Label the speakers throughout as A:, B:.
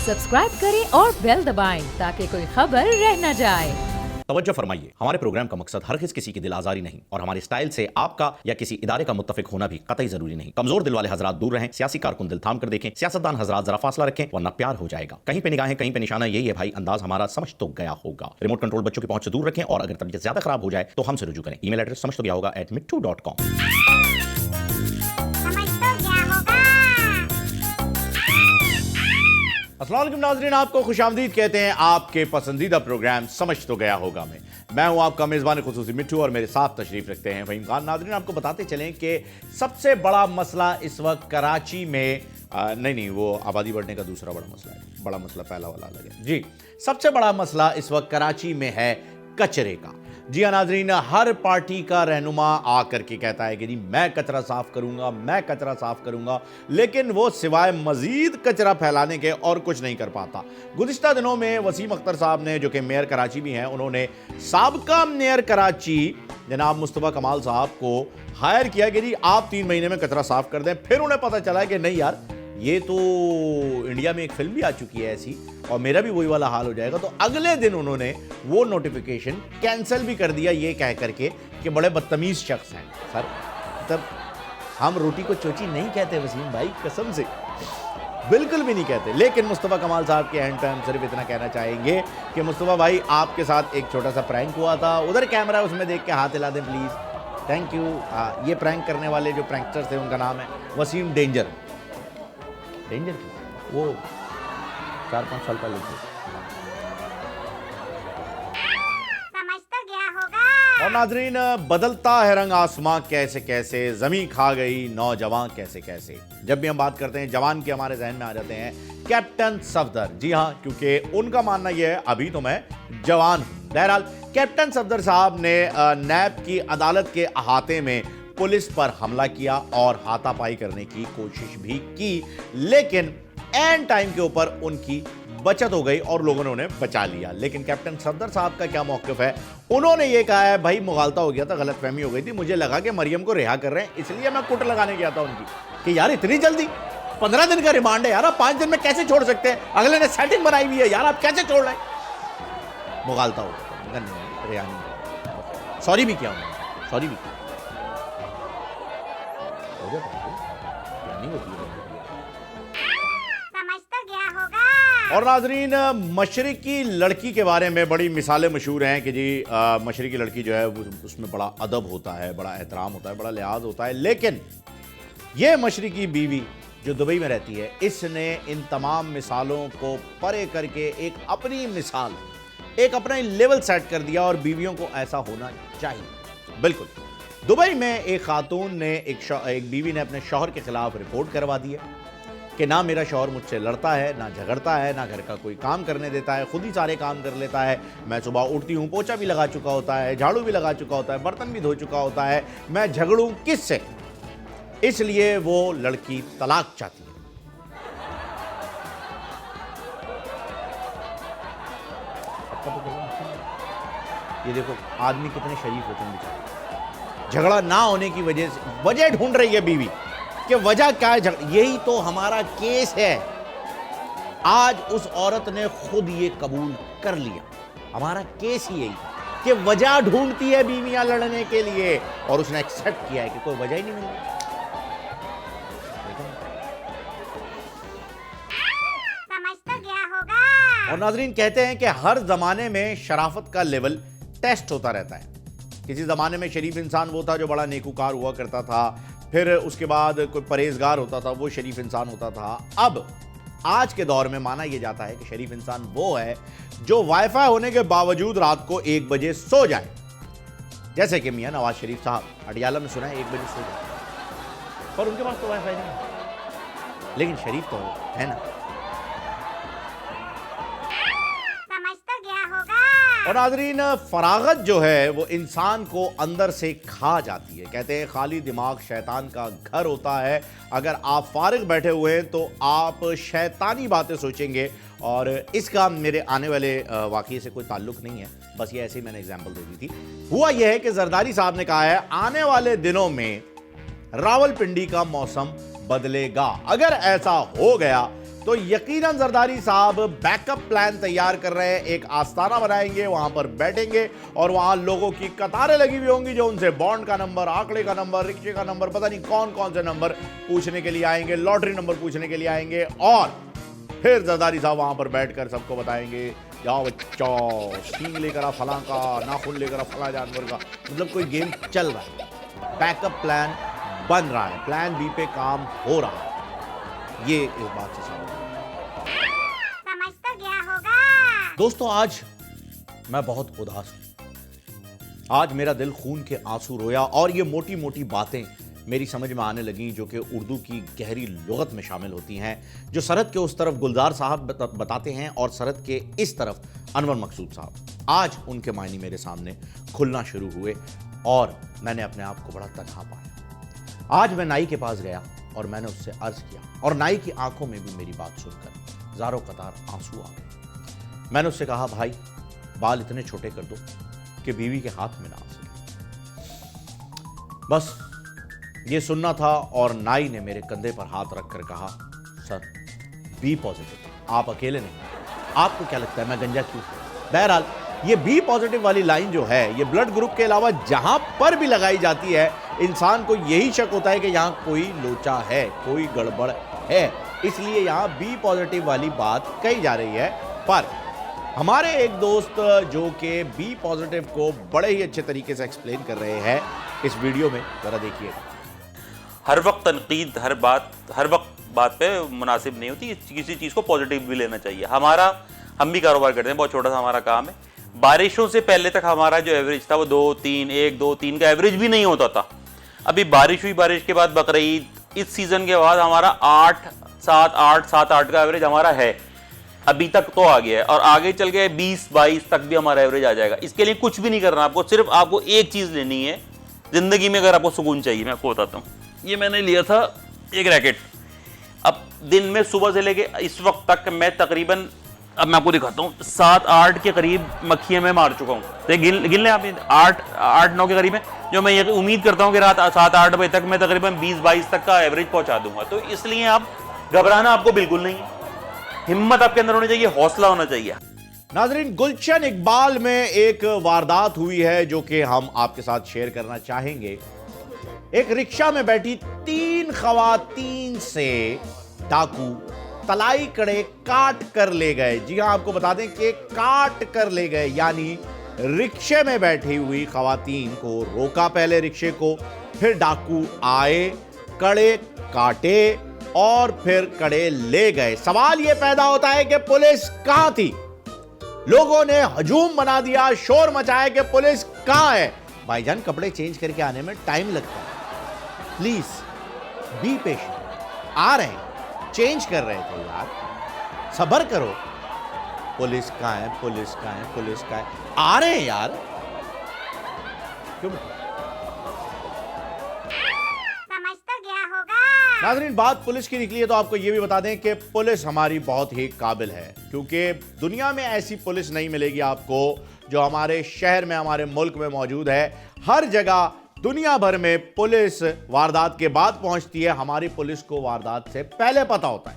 A: Subscribe करें और bell दबाएं ताकि कोई खबर रह न जाए।
B: तवज्जो फरमाइए, हमारे प्रोग्राम का मकसद हरगिज़ किसी की दिल आजारी नहीं और हमारे स्टाइल से आपका या किसी इदारे का मुत्तफिक होना भी कतई जरूरी नहीं। कमजोर दिल वाले हजरात दूर रहें, सियासी कारकुन दिल थाम कर देखें, सियासतदान हजरात जरा फासला रखें वरना प्यार हो जाएगा। कहीं पे निगाहें कहीं पे निशाना, यही है भाई अंदाज हमारा, समझ तो गया होगा। रिमोट कंट्रोल बच्चों की पहुंच से दूर रखें और अगर तबीयत ज्यादा खराब हो जाए तो हमसे रुजू करें। ईमेल एड्रेस समझ तो गया होगा @mittu.com। अस्सलाम वालेकुम नाज़रीन, आपको खुशामदीद कहते हैं आपके पसंदीदा प्रोग्राम समझ तो गया होगा में। मैं हूं आपका मेज़बान खुसूसी मिट्टू और मेरे साथ तशरीफ रखते हैं फ़हीम खान। नाज़रीन, आपको बताते चलें कि सबसे बड़ा मसला इस वक्त कराची में नहीं वो आबादी बढ़ने का दूसरा बड़ा मसला है, बड़ा मसला पहला वाला अलग है जी। सबसे बड़ा मसला इस वक्त कराची में है कचरे का। जी हाँ नाजरीन, हर पार्टी का रहनुमा आकर के कहता है कि जी मैं कचरा साफ करूंगा, मैं कचरा साफ करूंगा, लेकिन वो सिवाय मजीद कचरा फैलाने के और कुछ नहीं कर पाता। गुज़िश्ता दिनों में वसीम अख्तर साहब ने, जो कि मेयर कराची भी हैं, उन्होंने साबका मेयर कराची जनाब मुस्तफ़ा कमाल साहब को हायर किया कि जी आप 3 महीने में कचरा साफ कर दें। फिर उन्हें पता चला कि नहीं यार, ये तो इंडिया में एक फिल्म भी आ चुकी है ऐसी और मेरा भी वही वाला हाल हो जाएगा। तो अगले दिन उन्होंने वो नोटिफिकेशन कैंसिल भी कर दिया, ये कह करके कि बड़े बदतमीज शख्स हैं सर। तब हम रोटी को चोची नहीं कहते वसीम भाई, कसम से बिल्कुल भी नहीं कहते। लेकिन मुस्तफ़ा कमाल साहब के एंड टाइम सिर्फ इतना कहना चाहेंगे कि मुस्तफ़ा भाई आपके साथ एक छोटा सा प्रैंक हुआ था, उधर कैमरा है उसमें देख के हाथ हिला दें प्लीज़, थैंक यू। ये प्रैंक करने वाले जो प्रैंकस्टर्स थे उनका नाम है वसीम डेंजर वो 4-5 साल पहले थे।
C: समझ तो गया होगा।
B: और नाजरीन, बदलता है रंग आसमां कैसे कैसे, जमीन खा गई नौजवान कैसे कैसे। जब भी हम बात करते हैं जवान के, हमारे जहन में आ जाते हैं कैप्टन सफदर। जी हाँ, क्योंकि उनका मानना यह है अभी तो मैं जवान हूं। बहरहाल कैप्टन सफदर साहब ने नैब की अदालत के अहाते में पुलिस पर हमला किया और हाथापाई करने की कोशिश भी की, लेकिन एंड टाइम के ऊपर उनकी बचत हो गई और लोगों ने उन्हें बचा लिया। लेकिन कैप्टन सफदर साहब का क्या मौक़िफ़ है? उन्होंने ये कहा है भाई मुगालता हो गया था, गलतफहमी हो गई थी, मुझे लगा कि मरियम को रिहा कर रहे हैं, इसलिए मैं कुट लगाने गया था उनकी कि यार इतनी जल्दी 15 दिन का रिमांड है यार, आप 5 दिन में कैसे छोड़ सकते हैं? अगले ने सेटिंग बनाई हुई है यार, आप कैसे छोड़ रहे हैं? मुगालता हो गया था, रिहा नहीं, सॉरी भी किया उन्होंने, सॉरी भी किया।
C: समझ तो गया होगा।
B: और नाजरीन, मशरिकी लड़की के बारे में बड़ी मिसालें मशहूर हैं कि जी मशरिकी लड़की जो है उसमें बड़ा अदब होता है, बड़ा एहतराम होता है, बड़ा लिहाज होता है। लेकिन ये मशरिकी बीवी जो दुबई में रहती है, इसने इन तमाम मिसालों को परे करके एक अपनी मिसाल, एक अपना लेवल सेट कर दिया और बीवियों को ऐसा होना चाहिए। बिल्कुल, दुबई में एक खातून ने, एक बीवी ने अपने शौहर के खिलाफ रिपोर्ट करवा दी है कि ना मेरा शौहर मुझसे लड़ता है, ना झगड़ता है, ना घर का कोई काम करने देता है, खुद ही सारे काम कर लेता है। मैं सुबह उठती हूँ, पोछा भी लगा चुका होता है, झाड़ू भी लगा चुका होता है, बर्तन भी धो चुका होता है, मैं झगड़ूं किससे? इसलिए वो लड़की तलाक चाहती है। ये देखो आदमी कितने शरीफ होते हैं बेचारे। झगड़ा ना होने की वजह से वजह ढूंढ रही है बीवी कि वजह क्या है झगड़ा। यही तो हमारा केस है। आज उस औरत ने खुद ये कबूल कर लिया, हमारा केस ही यही कि वजह ढूंढती है बीवियां लड़ने के लिए और उसने एक्सेप्ट किया है कि कोई वजह ही नहीं मिल रही।
C: समझ तो गया होगा।
B: और नाजरीन, कहते हैं कि हर जमाने में शराफत का लेवल टेस्ट होता रहता है। किसी ज़माने में शरीफ इंसान वो था जो बड़ा नेकूकार हुआ करता था, फिर उसके बाद कोई परहेजगार होता था, वो शरीफ इंसान होता था। अब आज के दौर में माना यह जाता है कि शरीफ इंसान वो है जो वाईफाई होने के बावजूद रात को 1 बजे सो जाए, जैसे कि मियां नवाज शरीफ साहब अडियाला में सुना है 1 बजे सो जाए, पर उनके पास तो वाईफाई नहीं है, लेकिन शरीफ तो है ना। और नाज़रीन, फरागत जो है वो इंसान को अंदर से खा जाती है। कहते हैं खाली दिमाग शैतान का घर होता है। अगर आप फारिग बैठे हुए हैं तो आप शैतानी बातें सोचेंगे। और इसका मेरे आने वाले वाक़ये से कोई ताल्लुक़ नहीं है, बस ये ऐसे ही मैंने एग्जाम्पल दे दी थी। हुआ यह है कि जरदारी साहब ने कहा है आने वाले दिनों में रावलपिंडी का मौसम बदलेगा। अगर ऐसा हो गया तो यकीनन जरदारी साहब बैकअप प्लान तैयार कर रहे हैं। एक आस्थाना बनाएंगे, वहां पर बैठेंगे और वहां लोगों की कतारें लगी हुई होंगी जो उनसे बॉन्ड का नंबर, आंकड़े का नंबर, रिक्शे का नंबर, पता नहीं कौन कौन से नंबर पूछने के लिए आएंगे, लॉटरी नंबर पूछने के लिए आएंगे। और फिर जरदारी साहब वहां पर बैठकर सबको बताएंगे, जाओ बच्चों, सींग लेकर आ फलां का, नाखून लेकर आ फलां जानवर का। मतलब कोई गेम चल रहा है, बैकअप प्लान बन रहा है, प्लान बी पे काम हो रहा है। ये इस बात से
C: समझ तो गया होगा।
B: दोस्तों, आज मैं बहुत उदास हूं। आज मेरा दिल खून के आंसू रोया और ये मोटी मोटी बातें मेरी समझ में आने लगी जो कि उर्दू की गहरी लुगत में शामिल होती हैं, जो सरहद के उस तरफ गुलजार साहब बताते हैं और सरहद के इस तरफ अनवर मकसूद साहब। आज उनके मायने मेरे सामने खुलना शुरू हुए और मैंने अपने आप को बड़ा तन्हा पाया। आज मैं नाई के पास गया और मैंने उससे अर्ज किया और नाई की आंखों में भी मेरी बात सुनकर ज़ारो कतार आंसू आ गए। मैंने उससे कहा, भाई बाल इतने छोटे कर दो कि बीवी के हाथ में ना आ सके। बस ये सुनना था और नाई ने मेरे कंधे पर हाथ रखकर कहा, सर बी पॉजिटिव, आप अकेले नहीं। आपको क्या लगता है मैं गंजा क्यों? बहरहाल ये बी पॉजिटिव वाली लाइन जो है, ये ब्लड ग्रुप के अलावा जहां पर भी लगाई जाती है, इंसान को यही शक होता है कि यहां कोई लोचा है, कोई गड़बड़ है। इसलिए यहां बी पॉजिटिव वाली बात कही जा रही है। पर हमारे एक दोस्त जो कि बी पॉजिटिव को बड़े ही अच्छे तरीके से एक्सप्लेन कर रहे हैं इस वीडियो में, जरा देखिए।
D: हर वक्त तनकीद, हर वक्त बात पे मुनासिब नहीं होती। किसी चीज़ को पॉजिटिव भी लेना चाहिए। हम भी कारोबार करते हैं, बहुत छोटा सा हमारा काम है। बारिशों से पहले तक हमारा जो एवरेज था वो 1-2-3 का एवरेज भी नहीं होता था। अभी बारिश हुई, बारिश के बाद बकरीद, इस सीज़न के बाद हमारा 7-8 का एवरेज हमारा है। अभी तक तो आ गया है और आगे चल के 20-22 तक भी हमारा एवरेज आ जाएगा। इसके लिए कुछ भी नहीं करना आपको, सिर्फ आपको एक चीज़ लेनी है ज़िंदगी में। अगर आपको सुकून चाहिए, मैं आपको बताता हूँ। ये मैंने लिया था एक रैकेट। अब दिन में सुबह से लेके इस वक्त तक मैं तकरीबन, अब मैं आपको दिखाता हूँ, 7-8 के करीब मक्खियाँ मैं मार चुका हूँ। तो गिन लें आप, 8-9 के करीब है, जो मैं ये उम्मीद करता हूँ कि रात 7-8 बजे तक मैं तकरीबन 20-22 तक का एवरेज पहुँचा दूंगा। तो इसलिए आप घबराना आपको बिल्कुल नहीं है, हिम्मत आपके अंदर होनी चाहिए, हौसला होना चाहिए।
B: नाजरीन, गुलशन इकबाल में एक वारदात हुई है जो कि हम आपके साथ शेयर करना चाहेंगे। एक रिक्शा में बैठी 3 खवातीन से डाकू तलाई कड़े काट कर ले गए। जी हां, आपको बता दें कि काट कर ले गए, यानी रिक्शे में बैठी हुई खवातीन को रोका पहले रिक्शे को, फिर डाकू आए, कड़े काटे और फिर कड़े ले गए। सवाल यह पैदा होता है कि पुलिस कहां थी? लोगों ने हजूम बना दिया, शोर मचाया कि पुलिस कहां है। भाईजान, कपड़े चेंज करके आने में टाइम लगता है, प्लीज बी पेशेंट। आ रहे हैं, चेंज कर रहे थे यार, सब्र करो। पुलिस कहां है, पुलिस कहां है, पुलिस कहां है? आ रहे हैं यार, क्यों?
C: समझ तो गया होगा।
B: नाज़रीन, बात पुलिस की निकली है तो आपको यह भी बता दें कि पुलिस हमारी बहुत ही काबिल है, क्योंकि दुनिया में ऐसी पुलिस नहीं मिलेगी आपको जो हमारे शहर में, हमारे मुल्क में मौजूद है। हर जगह दुनिया भर में पुलिस वारदात के बाद पहुंचती है। हमारी पुलिस को वारदात से पहले पता होता है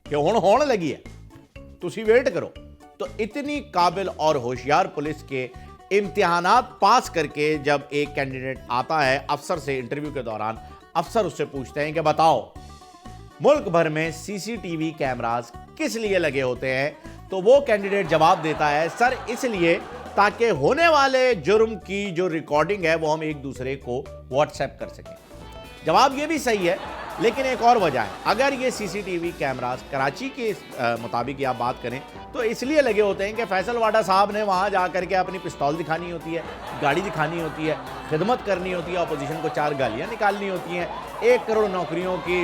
B: कि होने लगी है, तुसी वेट करो। तो इतनी काबिल और होशियार पुलिस के इम्तिहानात पास करके जब एक कैंडिडेट आता है अफसर से, इंटरव्यू के दौरान अफसर उससे पूछते हैं कि बताओ मुल्क भर में सीसीटीवी कैमरास किस लिए लगे होते हैं, तो वो कैंडिडेट जवाब देता है, सर इसलिए ताकि होने वाले जुर्म की जो रिकॉर्डिंग है वो हम एक दूसरे को व्हाट्सएप कर सकें। जवाब ये भी सही है, लेकिन एक और वजह है। अगर ये सीसीटीवी कैमरास कराची के मुताबिक आप बात करें तो इसलिए लगे होते हैं कि फैसल वाडा साहब ने वहां जाकर के अपनी पिस्तौल दिखानी होती है, गाड़ी दिखानी होती है, खिदमत करनी होती है, अपोजिशन को 4 गालियां निकालनी होती हैं, 1 करोड़ नौकरियों की,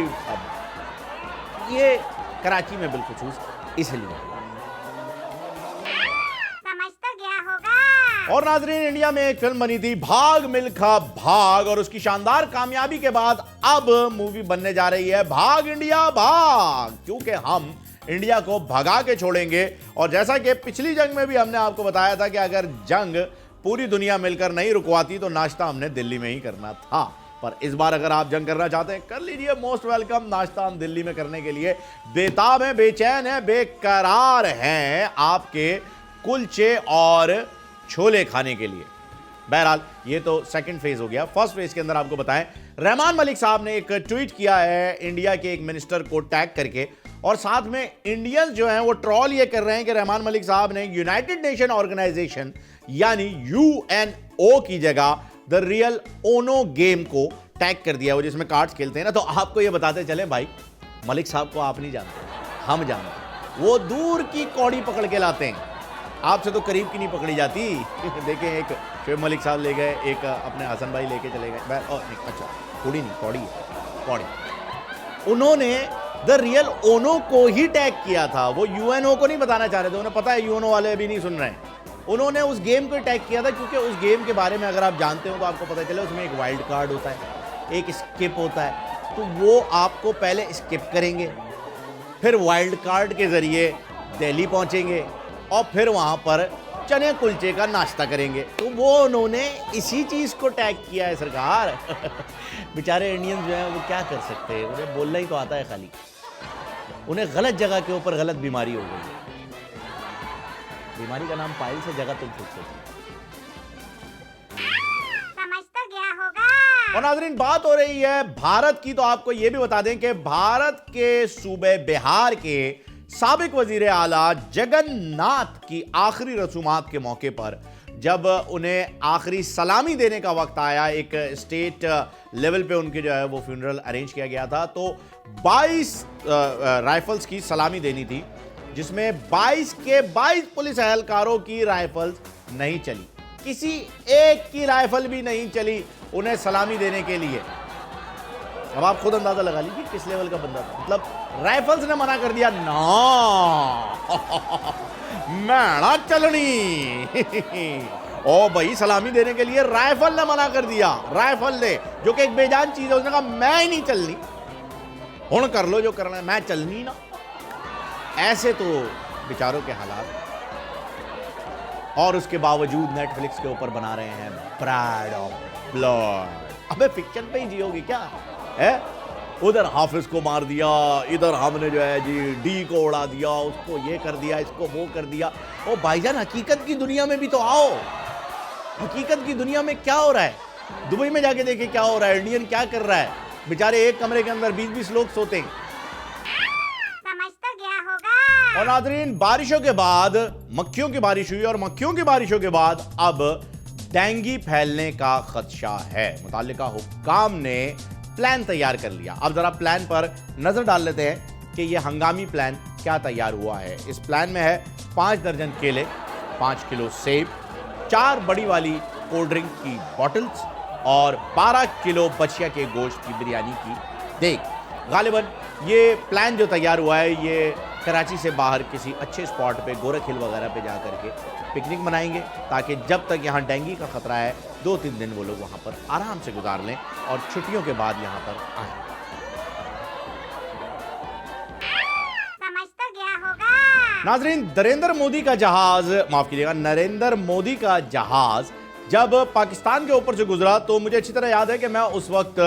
B: ये कराची में बिलखुसूस इसलिए। और नाजरीन, इंडिया में एक फिल्म बनी थी भाग मिल्खा भाग, और उसकी शानदार कामयाबी के बाद अब मूवी बनने जा रही है भाग इंडिया भाग, क्योंकि हम इंडिया को भगा के छोड़ेंगे। और जैसा कि पिछली जंग में भी हमने आपको बताया था कि अगर जंग पूरी दुनिया मिलकर नहीं रुकवाती तो नाश्ता हमने दिल्ली में ही करना था। पर इस बार अगर आप जंग करना चाहते हैं कर लीजिए, मोस्ट वेलकम। नाश्ता हम दिल्ली में करने के लिए बेताब हैं, बेचैन हैं, बेकरार हैं आपके कुलचे और छोले खाने के लिए। बहरहाल ये तो सेकंड फेज हो गया। फर्स्ट फेज के अंदर आपको बताएं, रहमान मलिक साहब ने एक ट्वीट किया है इंडिया के एक मिनिस्टर को टैग करके, और साथ में इंडियंस जो हैं वो ट्रॉल ये कर रहे हैं कि रहमान मलिक साहब ने यूनाइटेड नेशन ऑर्गेनाइजेशन यानी यूएनओ की जगह द रियल ओनो गेम को टैग कर दिया, वो जिसमें कार्ड्स खेलते हैं ना। तो आपको ये बताते चले भाई, मलिक साहब को आप नहीं जानते, हम जानते हैं। वो दूर की कौड़ी पकड़ के लाते हैं, आपसे तो करीब की नहीं पकड़ी जाती। देखें, एक शोएब मलिक साहब ले गए, एक अपने हसन भाई लेके चले गए। अच्छा थोड़ी नहीं, कौड़ी है, कौड़ी। उन्होंने द रियल ओनो को ही टैग किया था, वो यूएनओ को नहीं बताना चाह रहे थे। उन्हें पता है यूएनओ वाले अभी नहीं सुन रहे हैं। उन्होंने उस गेम को टैग किया था क्योंकि उस गेम के बारे में अगर आप जानते हो तो आपको पता चले उसमें एक वाइल्ड कार्ड होता है, एक स्किप होता है। तो वो आपको पहले स्किप करेंगे, फिर वाइल्ड कार्ड के जरिए दिल्ली पहुंचेंगे और फिर वहां पर चने कुलचे का नाश्ता करेंगे। तो वो उन्होंने इसी चीज को टैग किया है सरकार। बेचारे इंडियंस जो हैं वो क्या कर सकते हैं, उन्हें बोलना ही तो आता है खाली। उन्हें गलत जगह के ऊपर गलत बीमारी हो गई है। बीमारी का नाम पाइल से, जगह तुम खुद सोचो।
C: समझ तो गया होगा।
B: और नाज़रीन, बात हो रही है भारत की, तो आपको यह भी बता दें कि भारत के सूबे बिहार के साबिक वजीर आला जगन्नाथ की आखिरी रसूमात के मौके पर जब उन्हें आखिरी सलामी देने का वक्त आया, एक स्टेट लेवल पे उनके जो है वो फ्यूनरल अरेंज किया गया था। तो 22 राइफल्स की सलामी देनी थी, जिसमें 22 के 22 पुलिस एहलकारों की राइफल्स नहीं चली, किसी एक की राइफल भी नहीं चली उन्हें सलामी देने के लिए। अब आप खुद अंदाजा लगा लीजिए किस लेवल का बंदा था। मतलब राइफल्स ने मना कर दिया, ना मैं ना चलनी। ओ भाई, सलामी देने के लिए राइफल ने मना कर दिया। राइफल ने, जो कि एक बेजान चीज है, उसने कहा मैं ही नहीं चलनी, हुण कर लो जो करना है, मैं चलनी ना। ऐसे तो बेचारों के हालात। और उसके बावजूद नेटफ्लिक्स के ऊपर बना रहे हैं प्राइड ऑफ ब्लड। अबे फिक्शन पे ही जियोगी क्या है? उधर हाफिज को मार दिया, इधर हमने जो है जी डी को उड़ा दिया, उसको ये कर दिया, इसको वो कर दिया। ओ भाईजान, हकीकत की दुनिया में भी तो आओ। हकीकत की दुनिया में क्या हो रहा है? दुबई में जाके देखे क्या हो रहा है, इंडियन क्या कर रहा है। बेचारे एक कमरे के अंदर 20-20 लोग सोते हैं।
C: समझ तो गया होगा।
B: और नाज़रीन, बारिशों के बाद मक्खियों की बारिश हुई, और मक्खियों की बारिशों के बाद अब डेंगू फैलने का खदशा है। मुताल्लिका हुक्काम ने प्लान तैयार कर लिया। अब जरा प्लान पर नजर डाल लेते हैं कि यह हंगामी प्लान क्या तैयार हुआ है। इस प्लान में है 5 दर्जन केले, 5 किलो सेब, 4 बड़ी वाली कोल्ड ड्रिंक की बॉटल्स और 12 किलो बछिया के गोश्त की बिरयानी की देग। गालिबन ये प्लान जो तैयार हुआ है, ये कराची से बाहर किसी अच्छे स्पॉट पे, गोरख हिल वगैरह पे जा करके पिकनिक मनाएंगे, ताकि जब तक यहाँ डेंगू का खतरा है 2-3 दिन वो लोग वहाँ पर आराम से गुजार लें और छुट्टियों के बाद यहाँ पर आएं।
C: समझ तो गया होगा।
B: नाजरीन, नरेंद्र मोदी का जहाज, माफ कीजिएगा, नरेंद्र मोदी का जहाज जब पाकिस्तान के ऊपर से गुजरा तो मुझे अच्छी तरह याद है कि मैं उस वक्त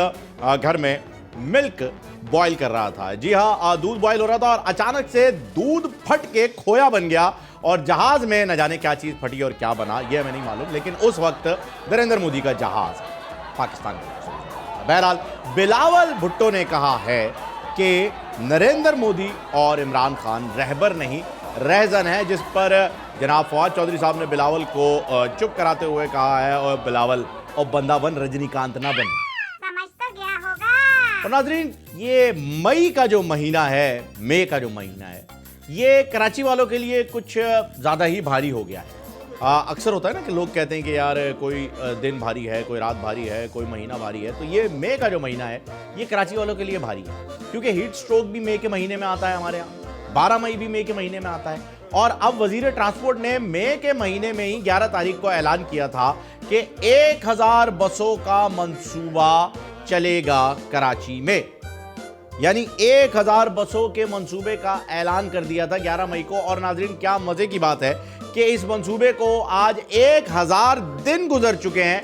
B: घर में मिल्क बॉईल कर रहा था। जी हाँ, दूध बॉईल हो रहा था और अचानक से दूध फट के खोया बन गया और जहाज में न जाने क्या चीज फटी और क्या बना, यह हमें नहीं मालूम। लेकिन उस वक्त नरेंद्र मोदी का जहाज पाकिस्तान के ऊपर से गुजरा था। बहरहाल, बिलावल भुट्टो ने कहा है कि नरेंद्र मोदी और इमरान खान रहबर नहीं रहजन है, जिस पर जनाब फवाद चौधरी साहब ने बिलावल को चुप कराते हुए कहा है, और बिलावल और बंदा बन, रजनीकांत ना बन।
C: समझ तो गया होगा।
B: और नाजरीन, ये मई का जो महीना है, मई का जो महीना है, ये कराची वालों के लिए कुछ ज़्यादा ही भारी हो गया है। अक्सर होता है ना कि लोग कहते हैं कि यार कोई दिन भारी है, कोई रात भारी है, कोई महीना भारी है। तो ये मई का जो महीना है, ये कराची वालों के लिए भारी है, क्योंकि हीट स्ट्रोक भी मई के महीने में आता है हमारे यहाँ, 12 मई भी मई के महीने में आता है। और अब वजीर ट्रांसपोर्ट ने मई के महीने में ही 11 तारीख को ऐलान किया था कि 1000 बसों का मंसूबा चलेगा कराची में, यानी 1000 बसों के मंसूबे का ऐलान कर दिया था 11 मई को। और नाजरीन, क्या मजे की बात है कि इस मंसूबे को आज 1000 दिन गुजर चुके हैं,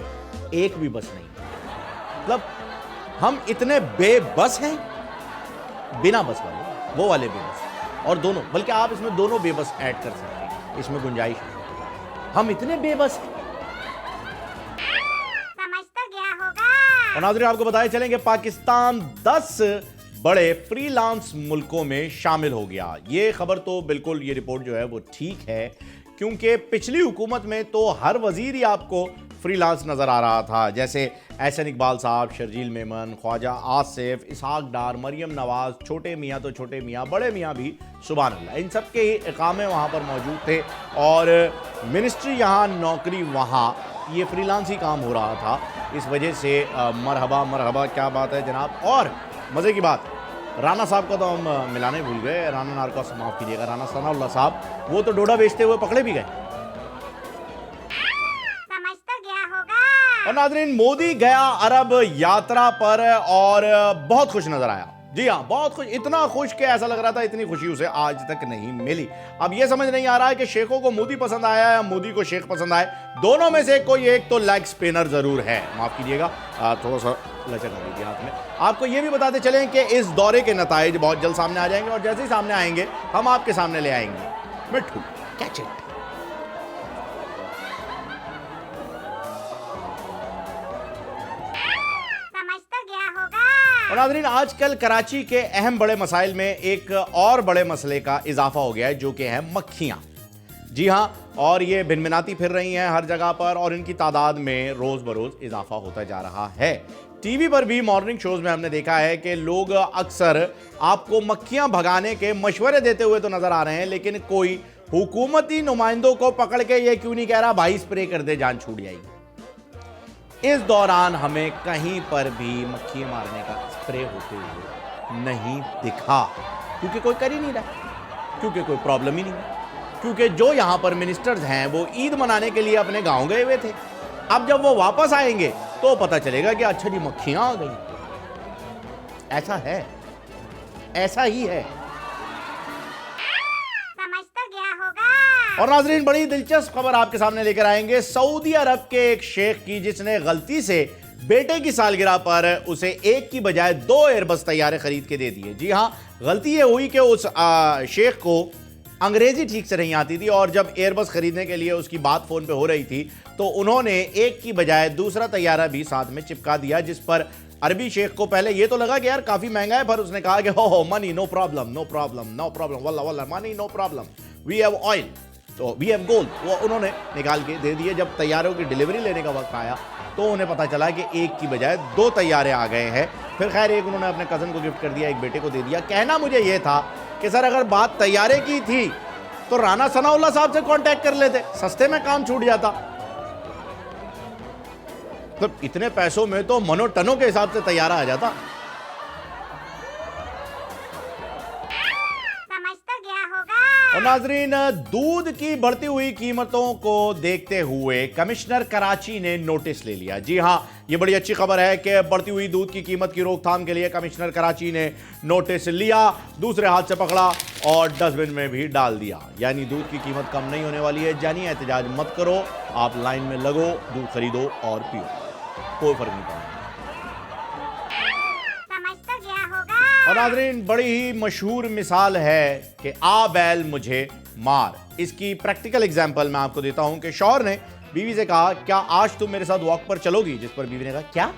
B: एक भी बस नहीं। मतलब हम इतने बेबस हैं, बिना बस वाले, वो वाले बेबस, और दोनों, बल्कि आप इसमें दोनों बेबस ऐड कर सकते हैं, इसमें गुंजाइश है। हम इतने बेबस हैं।
C: समझ तो गया होगा।
B: और नाज़रीन, आपको बताए चलेंगे पाकिस्तान 10 बड़े फ्रीलांस मुल्कों में शामिल हो गया। ये खबर तो बिल्कुल, ये रिपोर्ट जो है वो ठीक है, क्योंकि पिछली हुकूमत में तो हर वजीर ही आपको फ्रीलांस नजर आ रहा था, जैसे एहसन इकबाल साहब, शर्जील मेमन, ख्वाजा आसिफ, इसहाक डार, मरियम नवाज, छोटे मियाँ तो छोटे मियाँ, बड़े मियाँ भी, सुभान अल्लाह, इन सब के इकामे वहाँ पर मौजूद थे और मिनिस्ट्री यहाँ, नौकरी वहाँ, ये फ्रीलांस ही काम हो रहा था। इस वजह से मरहबा मरहबा, क्या बात है जनाब। और मज़े की बात, राना साहब का तो हम मिलाने भूल गए, राना नारकोस, माफ़ कीजिएगा, राना सनाउल्लाह साहब, वो तो डोडा बेचते हुए पकड़े भी गए।
C: समझ तो गया होगा।
B: और नाज़रीन, मोदी गया अरब यात्रा पर और बहुत खुश नजर आया। जी हाँ, बहुत खुश, इतना खुश कि ऐसा लग रहा था इतनी खुशी उसे आज तक नहीं मिली। अब यह समझ नहीं आ रहा है कि शेखों को मोदी पसंद आया या मोदी को शेख पसंद आए, दोनों में से कोई एक तो लेग स्पिनर जरूर है। माफ कीजिएगा, थोड़ा सा लचक आ गई थी हाथ में। आपको यह भी बताते चलें कि इस दौरे के नताइज बहुत जल्द सामने आ जाएंगे और जैसे ही सामने आएंगे हम आपके सामने ले आएंगे। मिट्ठू कैच इट। और नाज़रीन, आजकल कराची के अहम बड़े मसाइल में एक और बड़े मसले का इजाफा हो गया है, जो कि है मक्खियां। जी हां, और ये भिनभिनाती फिर रही हैं हर जगह पर और इनकी तादाद में रोज बरोज इजाफा होता जा रहा है। टीवी पर भी मॉर्निंग शोज में हमने देखा है कि लोग अक्सर आपको मक्खियां भगाने के मशवरे देते हुए तो नजर आ रहे हैं, लेकिन कोई हुकूमती नुमाइंदों को पकड़ के ये क्यों नहीं कह रहा भाई स्प्रे कर दे, जान छूट जाएगी। इस दौरान हमें कहीं पर भी मक्खी मारने का स्प्रे होते हुए नहीं दिखा, क्योंकि कोई कर ही नहीं रहा, क्योंकि कोई प्रॉब्लम ही नहीं है, क्योंकि जो यहां पर मिनिस्टर्स हैं वो ईद मनाने के लिए अपने गांव गए हुए थे। अब जब वो वापस आएंगे तो पता चलेगा कि अच्छा जी मक्खियां आ गई। ऐसा है, ऐसा ही है।
C: समझ तो गया होगा।
B: और नाज़रीन, बड़ी दिलचस्प खबर आपके सामने लेकर आएंगे सऊदी अरब के एक शेख की, जिसने गलती से बेटे की सालगिरह पर उसे एक की बजाय 2 एयरबस तैयारे खरीद के दे दिए। जी हां, गलती ये हुई कि उस शेख को अंग्रेजी ठीक से नहीं आती थी और जब एयरबस खरीदने के लिए उसकी बात फोन पे हो रही थी तो उन्होंने एक की बजाय दूसरा तैयारा भी साथ में चिपका दिया, जिस पर अरबी शेख को पहले ये तो लगा कि यार काफी महंगा है, पर उसने कहा कि हो money no problem, no problem, no problem, वल्ला वल्ला money no problem, we have oil, तो वी हैव गोल्ड। वो उन्होंने निकाल के दे दिए। जब तैयारों की डिलीवरी लेने का वक्त आया तो उन्हें पता चला कि एक की बजाय 2 तैयारे आ गए हैं। फिर खैर एक उन्होंने अपने कज़न को गिफ्ट कर दिया, एक बेटे को दे दिया। कहना मुझे ये था कि सर अगर बात तैयारे की थी तो राना सनाउल्लाह साहब से कांटेक्ट कर लेते, सस्ते में काम छूट जाता। तो इतने पैसों में तो मनो टनों के हिसाब से तैयारा आ जाता।
C: समझ तो गया होगा।
B: और नाजरीन, दूध की बढ़ती हुई कीमतों को देखते हुए कमिश्नर कराची ने नोटिस ले लिया। जी हां, यह बड़ी अच्छी खबर है कि बढ़ती हुई दूध की कीमत की रोकथाम के लिए कमिश्नर कराची ने नोटिस लिया, दूसरे हाथ से पकड़ा और डस्टबिन में भी डाल दिया। यानी दूध की कीमत कम नहीं होने वाली है। जानिए, एहतजाज मत करो, आप लाइन में लगो, दूध खरीदो और पियो, कोई फर्क नहीं पड़ेगा।
C: समझ तो गया होगा।
B: और नाज़रीन, बड़ी ही मशहूर मिसाल है कि आ बैल मुझे मार। इसकी प्रैक्टिकल एग्जांपल मैं आपको देता हूं कि शौहर ने बीवी से कहा, क्या आज तुम मेरे साथ वॉक पर चलोगी? जिस पर बीवी ने कहा, क्या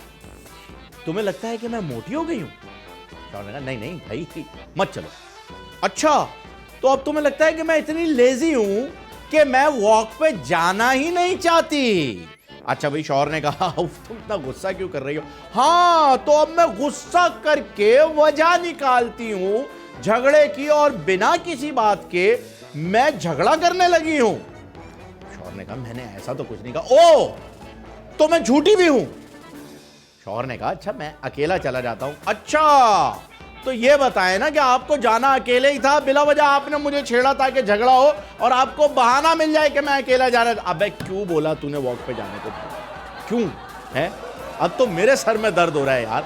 B: तुम्हें लगता है कि मैं मोटी हो गई हूं? शौहर ने कहा, नहीं नहीं भाई मत चलो। अच्छा, तो अब तुम्हें लगता है कि मैं इतनी लेजी हूं कि मैं वॉक पे जाना ही नहीं चाहती? अच्छा भाई, शौहर ने कहा, तुम इतना गुस्सा क्यों कर रही हो? हाँ, तो अब मैं गुस्सा करके वजह निकालती हूं झगड़े की और बिना किसी बात के मैं झगड़ा करने लगी हूं। शौहर ने कहा, मैंने ऐसा तो कुछ नहीं कहा। ओ, तो मैं झूठी भी हूं? शौहर ने कहा, अच्छा मैं अकेला चला जाता हूं। अच्छा, तो ये बताएं ना कि आपको जाना अकेले ही था, बिला वजह आपने मुझे छेड़ा ताकि झगड़ा हो और आपको बहाना मिल जाए कि मैं अकेला जाना। अबे क्यों बोला तूने वॉक पे जाने को? क्यों है? अब तो मेरे सर में दर्द हो रहा है यार।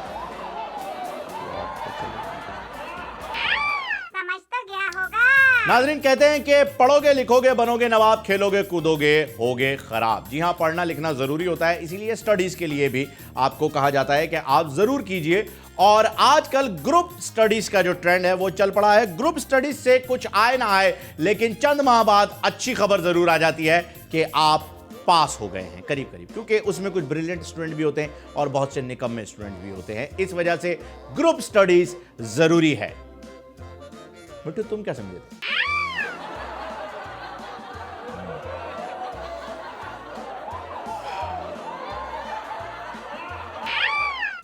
C: समझ तो गया होगा।
B: नाजरीन कहते हैं कि पढ़ोगे लिखोगे बनोगे नवाब, खेलोगे कूदोगे होगे खराब। जी हाँ, पढ़ना लिखना जरूरी होता है, इसीलिए स्टडीज के लिए भी आपको कहा जाता है कि आप जरूर कीजिए। और आजकल ग्रुप स्टडीज का जो ट्रेंड है वो चल पड़ा है। ग्रुप स्टडीज से कुछ आए ना आए, लेकिन चंद माह बाद अच्छी खबर जरूर आ जाती है कि आप पास हो गए हैं करीब करीब, क्योंकि उसमें कुछ ब्रिलियंट स्टूडेंट भी होते हैं और बहुत से निकम्मे स्टूडेंट भी होते हैं। इस वजह से ग्रुप स्टडीज जरूरी है। मिट्टू, तुम क्या समझे थे?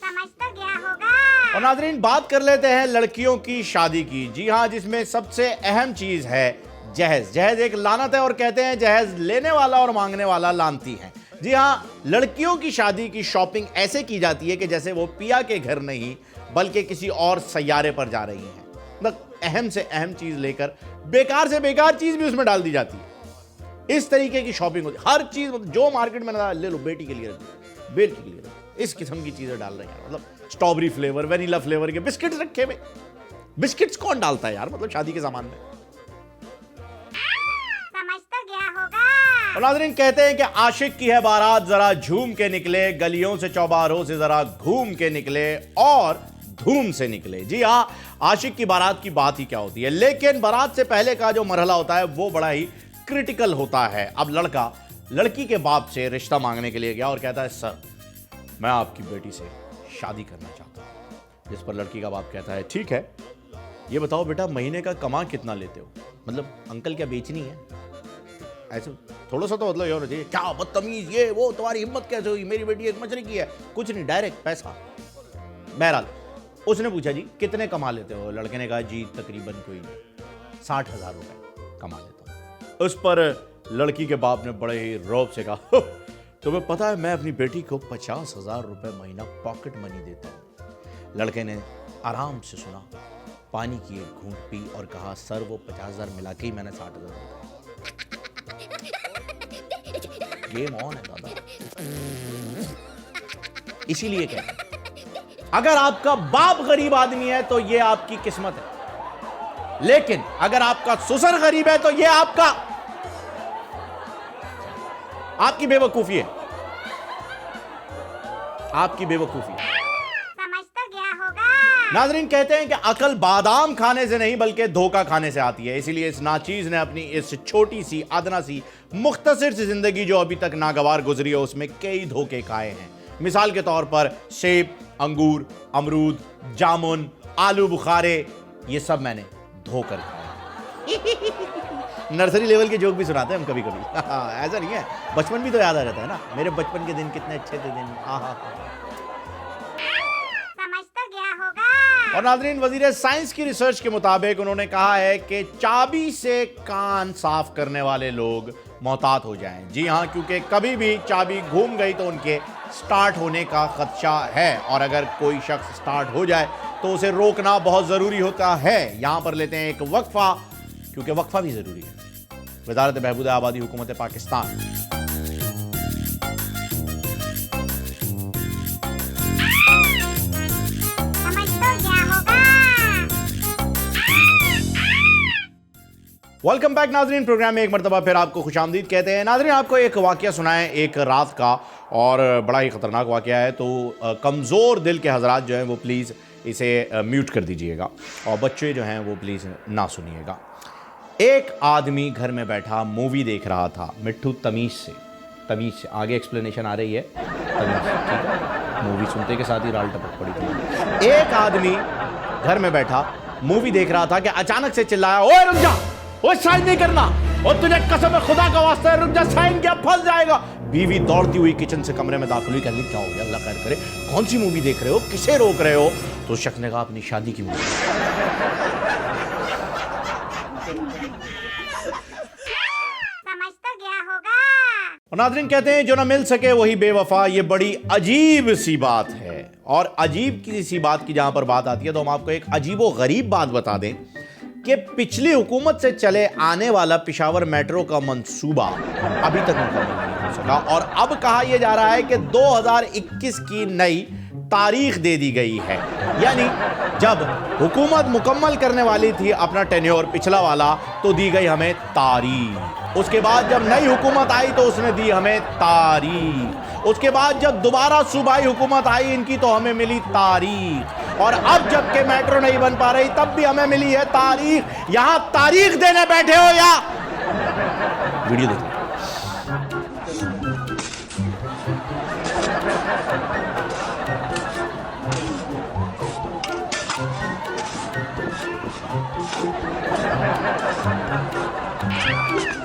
C: समझ तो गया होगा।
B: और नाजरीन, बात कर लेते हैं लड़कियों की शादी की। जी हाँ, जिसमें सबसे अहम चीज है जहेज। जहेज एक लानत है और कहते हैं जहेज लेने वाला और मांगने वाला लानती है। जी हाँ, लड़कियों की शादी की शॉपिंग ऐसे की जाती है कि जैसे वो पिया के घर नहीं बल्कि किसी और सैयारे पर जा रही हैं। मतलब अहम से अहम चीज लेकर बेकार से बेकार चीज भी उसमें डाल दी जाती है। इस तरीके की शॉपिंग होती है। हर चीज मतलब जो मार्केट में ना ले लो, बेटी के लिए रख दो, बेटी के लिए रख दो, इस किस्म की चीजें डाल रहे हैं। मतलब स्ट्रॉबेरी फ्लेवर, वेनिला फ्लेवर के बिस्किट्स रखे हुए। बिस्किट्स कौन डालता है यार, मतलब शादी के सामान में।
C: समझ तो गया होगा।
B: और नाज़रीन कहते हैं कि आशिक की है बारात, जरा झूम के निकले, गलियों से चौबारों से जरा घूम के निकले और धूम से निकले। जी हाँ, आशिक की बारात की बात ही क्या होती है, लेकिन बारात से पहले का जो मरहला होता है वो बड़ा ही क्रिटिकल होता है। अब लड़का लड़की के बाप से रिश्ता मांगने के लिए गया और कहता है, सर मैं आपकी बेटी से शादी करना चाहता हूं। जिस पर लड़की का बाप कहता है, ठीक है, ये बताओ बेटा महीने का कमा कितना लेते हो? मतलब अंकल क्या बेचनी है? ऐसे थोड़ा सा तो मतलब ये होना चाहिए, क्या बदतमीज, ये वो, तुम्हारी हिम्मत कैसे हुई, मेरी बेटी एक मछली की है। कुछ नहीं, डायरेक्ट पैसा। बहरहाल उसने पूछा, जी कितने कमा लेते हो? लड़के ने कहा, जी तकरीबन कोई 60,000 रुपए कमा लेता हूं। उस पर लड़की के बाप ने बड़े ही रौब से कहा, तुम्हें पता है मैं अपनी बेटी को 50,000 रुपए महीना पॉकेट मनी देता हूं। लड़के ने आराम से सुना, पानी की एक घूंट पी और कहा, सर वो 50,000 मिला के ही मैंने 60,000 गेम ऑन है दादा। इसीलिए कहते हैं अगर आपका बाप गरीब आदमी है तो यह आपकी किस्मत है, लेकिन अगर आपका ससुर गरीब है तो यह आपकी बेवकूफी है। आपकी बेवकूफी है।
C: समझ तो गया होगा।
B: नाजरीन कहते हैं कि अकल बादाम खाने से नहीं बल्कि धोखा खाने से आती है। इसीलिए इस नाचीज ने अपनी इस छोटी सी अदना सी मुख्तसर सी जिंदगी जो अभी तक नागवार गुजरी है उसमें कई धोखे खाए हैं। मिसाल के तौर पर सेब, अंगूर, अमरूद, जामुन, आलू बुखारे, ये सब मैंने धोकर खाए। नर्सरी लेवल के जोक भी सुनाते हैं हम कभी कभी। ऐसा नहीं है, बचपन भी तो याद आ जाता है ना। मेरे बचपन के दिन कितने अच्छे थे दिन।
C: समझ तो गया होगा।
B: और नाज़रीन, वजीर साइंस की रिसर्च के मुताबिक उन्होंने कहा है कि चाबी से कान साफ करने वाले लोग मोहतात हो जाएं। जी हाँ, क्योंकि कभी भी चाबी घूम गई तो उनके स्टार्ट होने का खदशा है, और अगर कोई शख्स स्टार्ट हो जाए तो उसे रोकना बहुत ज़रूरी होता है। यहाँ पर लेते हैं एक वक्फा, क्योंकि वक्फा भी ज़रूरी है। वज़ारत बहबूद आबादी हुकूमत पाकिस्तान।
C: समझ तो गया होगा।
B: वेलकम बैक नाजरीन, प्रोग्राम में एक मरतबा फिर आपको खुशामदीद कहते हैं। नाजरीन, आपको एक वाक़या सुनाएं एक रात का, और बड़ा ही ख़तरनाक वाक़या है, तो कमज़ोर दिल के हज़रात जो हैं वो प्लीज़ इसे म्यूट कर दीजिएगा, और बच्चे जो हैं वो प्लीज़ ना सुनिएगा। एक आदमी घर में बैठा मूवी देख रहा था। मिट्टू तमीज़ से आगे एक्सप्लेनेशन आ रही है, तमीज़ से, ठीक है? मूवी सुनते के साथ ही राल टपक पड़ी थी। एक आदमी घर में बैठा मूवी देख रहा था कि अचानक से चिल्लाया, ओए रुक जा, वो साइन नहीं करना, और तुझे कसम है खुदा का वास्ता है रुक जा, साइन क्या, फंस जाएगा। बीवी दौड़ती हुई किचन से कमरे में दाखिल हुई, कहती क्या हो गया, अल्लाह खैर करे, कौन सी मूवी देख रहे हो, किसे रोक रहे हो? तो शख्स ने कहा, अपनी शादी की मूवी।
C: समझ तो गया होगा।
B: और नाज़रीन कहते हैं जो ना मिल सके वही बेवफा। ये बड़ी अजीब सी बात है, और अजीब किसी बात की जहां पर बात आती है तो हम आपको एक अजीबो गरीब बात बता दें कि पिछली हुकूमत से चले आने वाला पिशावर मेट्रो का मंसूबा अभी तक मुकम्मल नहीं हो सका, और अब कहा यह जा रहा है कि 2021 की नई तारीख दे दी गई है। यानी जब हुकूमत मुकम्मल करने वाली थी अपना टेन्योर पिछला वाला, तो दी गई हमें तारीख। उसके बाद जब नई हुकूमत आई तो उसने दी हमें तारीख। उसके बाद जब दोबारा सूबाई हुकूमत आई इनकी तो हमें मिली तारीख। और अब जबकि मेट्रो नहीं बन पा रही तब भी हमें मिली है तारीख। यहां तारीख देने बैठे हो या वीडियो देखो।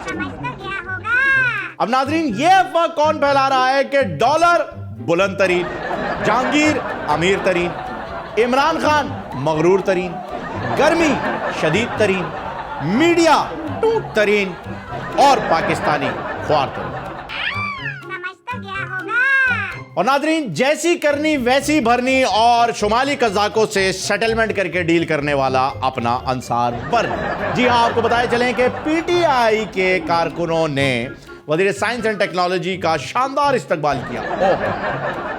C: समझ तो गया होगा।
B: अब नाजरीन, ये अफवाह कौन फैला रहा है कि डॉलर बुलंद तरीन, जहांगीर अमीर तरीन, इमरान खान मगरूर तरीन, गर्मी शदीद तरीन, मीडिया टूट तरीन और पाकिस्तानी ख्वार तरीन।
C: समझ तो गया होगा।
B: और नाजरीन, जैसी करनी वैसी भरनी और शुमाली कज़ाकों से सेटलमेंट करके डील करने वाला अपना अंसार बर्न। जी हाँ, आपको बताए चलें कि पीटीआई के कारकुनों ने वज़ीर साइंस एंड टेक्नोलॉजी का शानदार इस्तकबाल किया।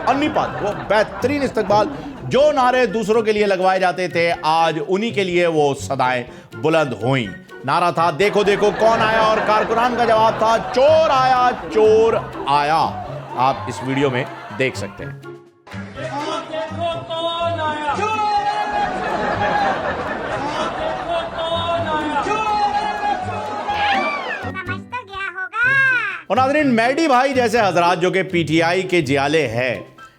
B: अन्नीपात, वो बेहतरीन इस्तकबाल। जो नारे दूसरों के लिए लगवाए जाते थे आज उन्हीं के लिए वो सदाएं बुलंद हुई। नारा था देखो देखो कौन आया, और कारकुनान का जवाब था चोर आया चोर आया। आप इस वीडियो में देख सकते हैं।
C: समझ तो गया होगा।
B: और नाज़रीन, मैडी भाई जैसे हजरात जो कि पीटीआई के जियाले हैं,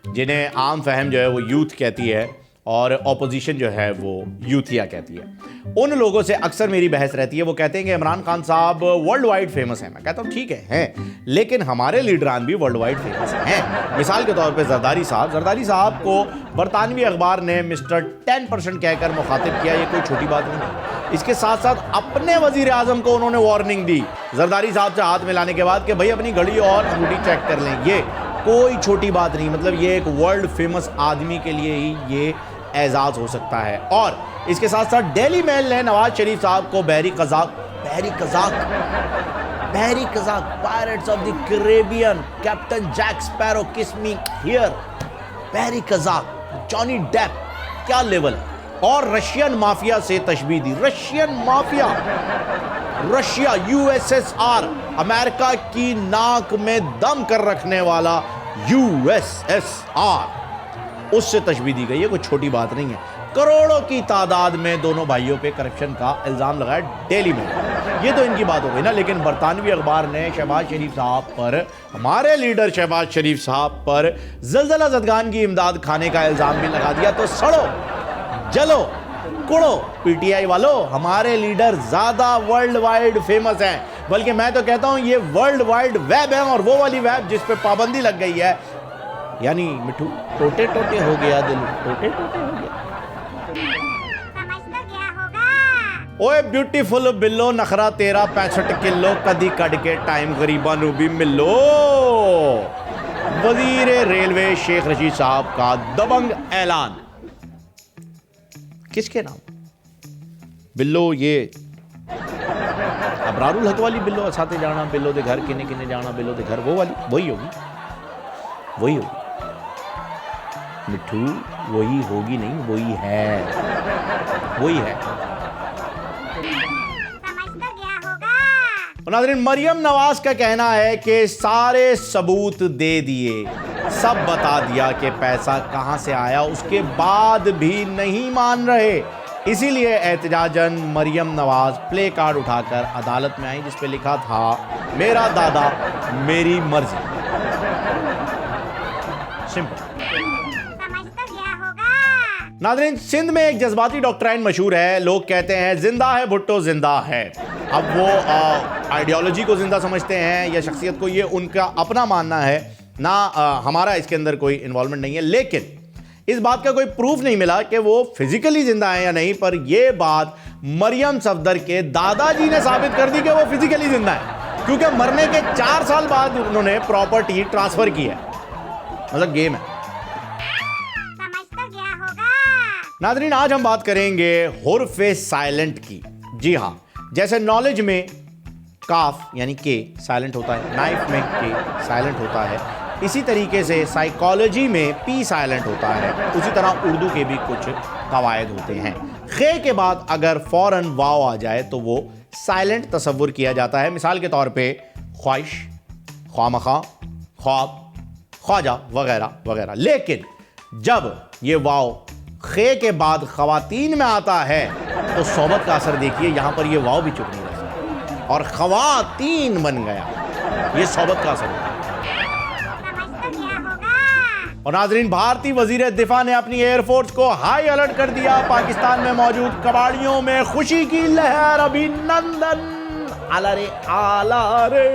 B: जिन्हें आम फहम जो है वो यूथ कहती है और ऑपोजिशन जो है वो यूथिया कहती है, उन लोगों से अक्सर मेरी बहस रहती है। वो कहते हैं कि इमरान खान साहब वर्ल्ड वाइड फेमस हैं। मैं कहता हूँ ठीक है, लेकिन हमारे लीडरान भी वर्ल्ड वाइड फेमस हैं। मिसाल के तौर पे जरदारी साहब को बरतानवी अखबार ने मिस्टर 10% कहकर मुखातिब किया। ये कोई छोटी बात नहीं है। इसके साथ साथ अपने वजीर आजम को उन्होंने वार्निंग दी जरदारी साहब से हाथ मिलाने के बाद कि भाई अपनी घड़ी और अंगूठी चेक कर लें। ये कोई छोटी बात नहीं, मतलब ये एक वर्ल्ड फेमस आदमी के लिए ही ये एजाज हो सकता है। और इसके साथ साथ डेली मेल ने नवाज शरीफ साहब को बहरी कज़ाक pirates of the Caribbean, captain Jack Sparrow, kiss me here, बहरी कज़ाक, जॉनी डेप, क्या लेवल है। और रशियन माफिया से तशबीह दी। Russian mafia, Russia, USSR, America की नाक में दम कर रखने वाला यूएसएसआर, उससे तशबीह दी गई है। कोई छोटी बात नहीं है। करोड़ों की तादाद में दोनों भाइयों पे करप्शन का इल्जाम लगाया डेली में। ये तो इनकी बात हो गई ना, लेकिन बरतानवी अखबार ने शहबाज शरीफ साहब पर, हमारे लीडर शहबाज शरीफ साहब पर ज़लज़ला ज़दगान की इमदाद खाने का इल्जाम भी लगा दिया। तो सड़ो जलो कुड़ो पीटीआई वालों, हमारे लीडर ज्यादा वर्ल्ड वाइड फेमस हैं। बल्कि मैं तो कहता हूं ये वर्ल्ड वाइड वेब है, और वो वाली वेब जिस पे पाबंदी लग गई है। यानी मिठू टोटे टोटे हो गया दिल, टोटे टोटे हो गया।
C: समझ तो गया होगा।
B: ओए ब्यूटीफुल बिल्लो, नखरा तेरा 65 किलो, कदी कट के टाइम गरीबा नू भी मिलो। वजीर रेलवे शेख रशीद साहब का दबंग ऐलान। किसके नाम? बिल्लो ये अबरारुल हक वाली बिल्लो, असाते जाना बिल्लो दे घर, किने किने जाना बिल्लो दे घर, वो वाली वही होगी मिठू, वही होगी नहीं, वही है।
C: समझ तो गया होगा।
B: नाज़रीन, मरियम नवाज का कहना है कि सारे सबूत दे दिए, सब बता दिया कि पैसा कहां से आया, उसके बाद भी नहीं मान रहे। इसीलिए एहतजाजन मरियम नवाज प्ले कार्ड उठाकर अदालत में आई, जिस पे लिखा था मेरा दादा मेरी मर्जी। सिंपल।
C: समझ तो गया होगा।
B: नाज़रीन, सिंध में एक जज्बाती डॉक्ट्राइन मशहूर है। लोग कहते हैं जिंदा है भुट्टो जिंदा है। अब वो आइडियोलॉजी को जिंदा समझते हैं या शख्सियत को, ये उनका अपना मानना है ना। हमारा इसके अंदर कोई इन्वॉल्वमेंट नहीं है। लेकिन इस बात का कोई प्रूफ नहीं मिला कि वो फिजिकली जिंदा है या नहीं, पर यह बात मरियम सफदर के दादाजी ने साबित कर दी कि वो फिजिकली जिंदा है, क्योंकि मरने के 4 साल बाद उन्होंने प्रॉपर्टी ट्रांसफर की है। मतलब गेम है।
C: समझ तो गया होगा।
B: नाज़रीन, आज हम बात करेंगे हुर्फ़े साइलेंट की। जी हां, जैसे नॉलेज में काफ यानी के साइलेंट होता है, नाइफ में के साइलेंट होता है, इसी तरीके से साइकोलॉजी में पी साइलेंट होता है, उसी तरह उर्दू के भी कुछ कवायद होते हैं। खे के बाद अगर फौरन वाव आ जाए तो वो साइलेंट तसव्वुर किया जाता है। मिसाल के तौर पे ख्वाहिश, ख्वामखा, ख्वाब, ख्वाजा वगैरह वगैरह। लेकिन जब ये वाव खे के बाद खवातीन में आता है तो सोबत का असर देखिए, यहां पर ये वाव भी चुप नहीं रह सकता और खवातीन बन गया, ये सोबत का असर है।
C: समझ तो गया होगा।
B: और नाजरीन, भारतीय वजीर दिफा ने अपनी एयरफोर्स को हाई अलर्ट कर दिया। पाकिस्तान में मौजूद कबाड़ियों में खुशी की लहर, अभिनंदन, आला रे आला रे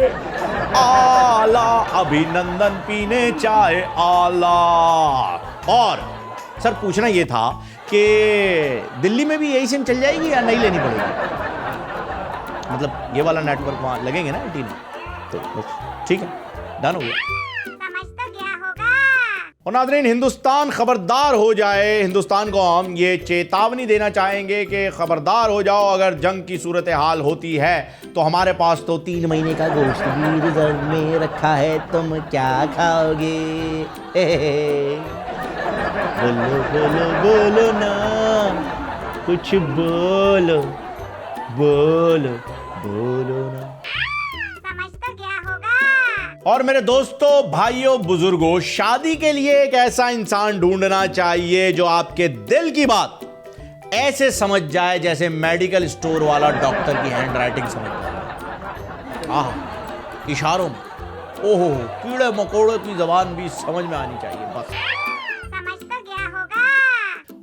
B: आला, अभिनंदन पीने चाहे आला। और सर पूछना यह था कि दिल्ली में भी यही सिम चल जाएगी या नहीं लेनी पड़ेगी? मतलब ये वाला नेटवर्क वहां लगेंगे ना एंटीना, तो बस ठीक है, डन हो गया।
C: समझ तो गया होगा।
B: और नाज़रीन, हिंदुस्तान खबरदार हो जाए। हिंदुस्तान को हम ये चेतावनी देना चाहेंगे कि खबरदार हो जाओ, अगर जंग की सूरत हाल होती है तो हमारे पास तो 3 महीने का गोश्त भी रिजर्व में रखा है, तुम क्या खाओगे? बोलो बोलो बोलो ना, कुछ बोलो बोलो बोलो ना।
C: समझ तो गया होगा।
B: और मेरे दोस्तों, भाइयों, बुजुर्गों, शादी के लिए एक ऐसा इंसान ढूंढना चाहिए जो आपके दिल की बात ऐसे समझ जाए जैसे मेडिकल स्टोर वाला डॉक्टर की हैंडराइटिंग समझ जाए। आह, इशारों में, ओहो, कीड़े मकोड़ों की जबान भी समझ में आनी चाहिए बस।
C: समझ तो गया होगा।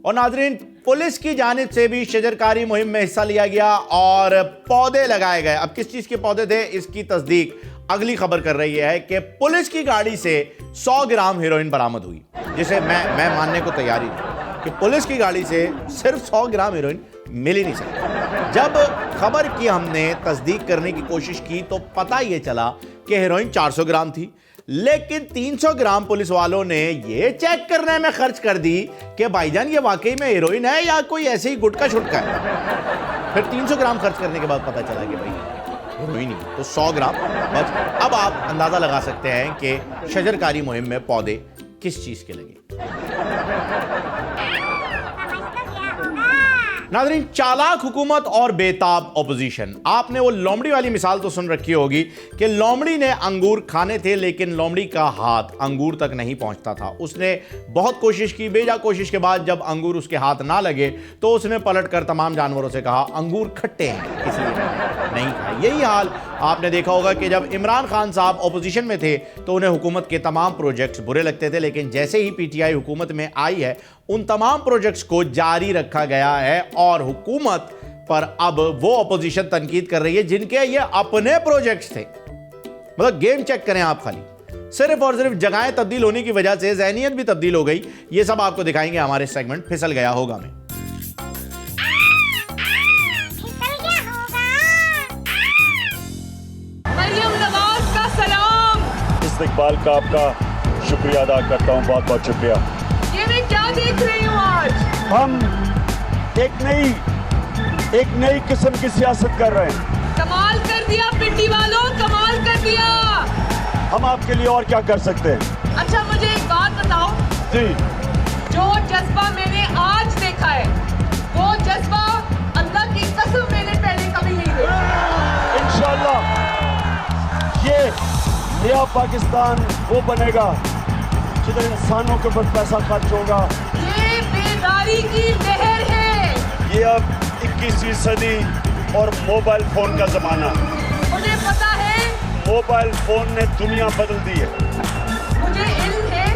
B: और नाजरीन, पुलिस की जानिब से भी शजरकारी मुहिम में हिस्सा लिया गया और पौधे लगाए गए। अब किस चीज के पौधे थे, इसकी तस्दीक अगली खबर कर रही है कि पुलिस की गाड़ी से 100 ग्राम हेरोइन बरामद हुई, जिसे मैं मानने को तैयार ही नहीं कि पुलिस की गाड़ी से सिर्फ 100 ग्राम हेरोइन मिल ही नहीं सकती। जब खबर की हमने तस्दीक करने की कोशिश की तो पता ये चला कि हेरोइन 400 ग्राम थी, लेकिन 300 ग्राम पुलिस वालों ने ये चेक करने में खर्च कर दी कि भाईजान ये वाकई में हेरोइन है या कोई ऐसे ही गुटका छुटका है। फिर 300 ग्राम खर्च करने के बाद पता चला कि भाई हेरोइन ही, तो 100 ग्राम बस। अब आप अंदाजा लगा सकते हैं कि शजरकारी मुहिम में पौधे किस चीज के लगे। नाज़रीन, चालाक हुकूमत और बेताब ऑपोजिशन। आपने वो लोमड़ी वाली मिसाल तो सुन रखी होगी कि लोमड़ी ने अंगूर खाने थे लेकिन लोमड़ी का हाथ अंगूर तक नहीं पहुंचता था। उसने बहुत कोशिश की, बेजा कोशिश के बाद जब अंगूर उसके हाथ ना लगे तो उसने पलटकर तमाम जानवरों से कहा अंगूर खट्टे हैं इसलिए नहीं खाए। यही हाल आपने देखा होगा कि जब इमरान खान साहब ऑपोजिशन में थे तो उन्हें हुकूमत के तमाम प्रोजेक्ट्स बुरे लगते थे, लेकिन जैसे ही पीटीआई हुकूमत में आई है उन तमाम प्रोजेक्ट्स को जारी रखा गया है और हुकूमत पर अब वो ऑपोजिशन तनकीद कर रही है जिनके ये अपने प्रोजेक्ट्स थे। मतलब गेम चेक करें आप, खाली सिर्फ और सिर्फ जगहें तब्दील होने की वजह से ज़हनियत भी तब्दील हो गई। ये सब आपको दिखाएंगे हमारे सेगमेंट फिसल गया होगा में।
C: फिसल गया होगा।
E: मरियम नवाज का सलाम।
F: इस्तकबाल का आपका शुक्रिया अदा करता हूँ, बहुत बहुत शुक्रिया।
E: ये मैं क्या देख रही हूँ आज?
F: हम एक नई किस्म की सियासत कर रहे हैं।
E: कमाल कर दिया पिंडी वालों, कमाल कर दिया।
F: हम आपके लिए और क्या कर सकते हैं?
E: अच्छा मुझे एक बात बताओ,
F: जी,
E: जो जज्बा मैंने आज देखा है वो जज्बा अल्लाह की कसम मैंने पहले कभी नहीं देखा।
F: इंशाअल्लाह ये नया पाकिस्तान वो बनेगा जिधर इंसानों के ऊपर पैसा खर्च होगा।
E: ये बेदारी की लहर है।
F: ये अब 21वीं सदी और मोबाइल फोन का जमाना।
E: मुझे पता है,
F: मोबाइल फोन ने दुनिया बदल दी है।
E: मुझे इल्म है।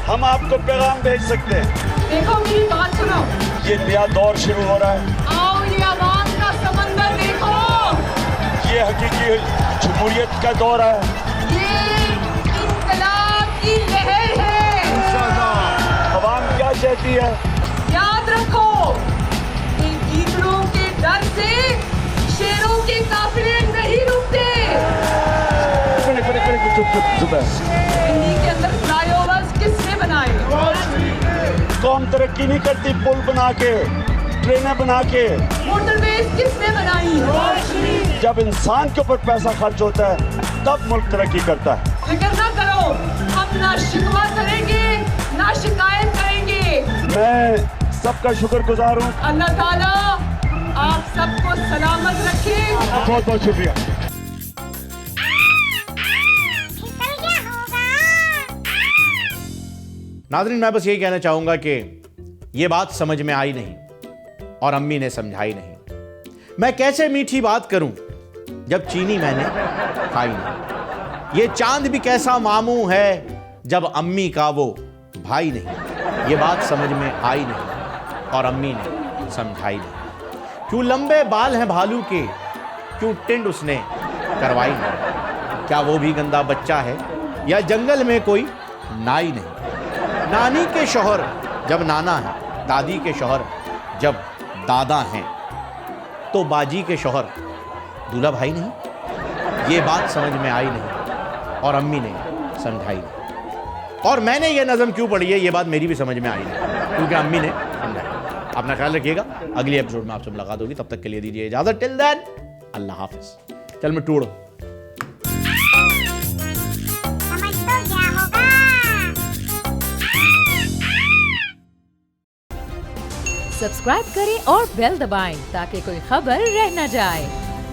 F: हम आपको पैगाम भेज सकते हैं।
E: देखो मेरी बात सुनो,
F: ये नया दौर शुरू हो रहा है।
E: आओ ये आवाम का समंदर देखो।
F: ये हकीकी जमहूरियत का दौर है।
E: ये इंकलाब की लहर है।
F: अवाम क्या चाहती है?
E: याद रखो, इन गीदड़ों के डर से शेरों के काफिले नहीं रुकते। दिल्ली के अंदर फ्लाईओवर्स किसने बनाए?
F: कौम तरक्की नहीं करती पुल बना के, ट्रेनें बना के।
E: मोटरवेज किसने बनाई?
F: जब इंसान के ऊपर पैसा खर्च होता है तब मुल्क तरक्की करता है।
E: फिक्र ना करो, हम हम ना शिकवा करेंगे ना शिकायत करेंगे।
F: मैं सबका शुक्रगुजार हूँ।
E: अल्लाह ताला आप सबको सलामत रखे।
F: बहुत बहुत शुक्रिया।
C: फिसल गया होगा।
B: नाज़रीन, मैं बस यही कहना चाहूंगा कि ये बात समझ में आई नहीं और अम्मी ने समझाई नहीं। मैं कैसे मीठी बात करूं जब चीनी मैंने खाई नहीं। ये चांद भी कैसा मामू है जब अम्मी का वो भाई नहीं। ये बात समझ में आई नहीं और अम्मी ने समझाई नहीं। क्यों लंबे बाल हैं भालू के, क्यों टिंड उसने करवाई नहीं। क्या वो भी गंदा बच्चा है या जंगल में कोई नाई नहीं। नानी के शौहर जब नाना है, दादी के शौहर जब दादा हैं, तो बाजी के शौहर दूल्हा भाई नहीं। ये बात समझ में आई नहीं और अम्मी ने समझाई नहीं। और मैंने ये नज़म क्यों पढ़ी है, ये बात मेरी भी समझ में आई नहीं, क्योंकि अम्मी ने समझाई। अपना ख्याल रखिएगा, अगली एपिसोड में आपसे मुलाकात होगी। तब तक के लिए दीजिए इजाज़त। टिल देन अल्लाह हाफिज़। चल मैं टूड़।
C: समझ तो गया होगा।
A: सब्सक्राइब करें और बेल दबाएं ताकि कोई खबर रह न जाए।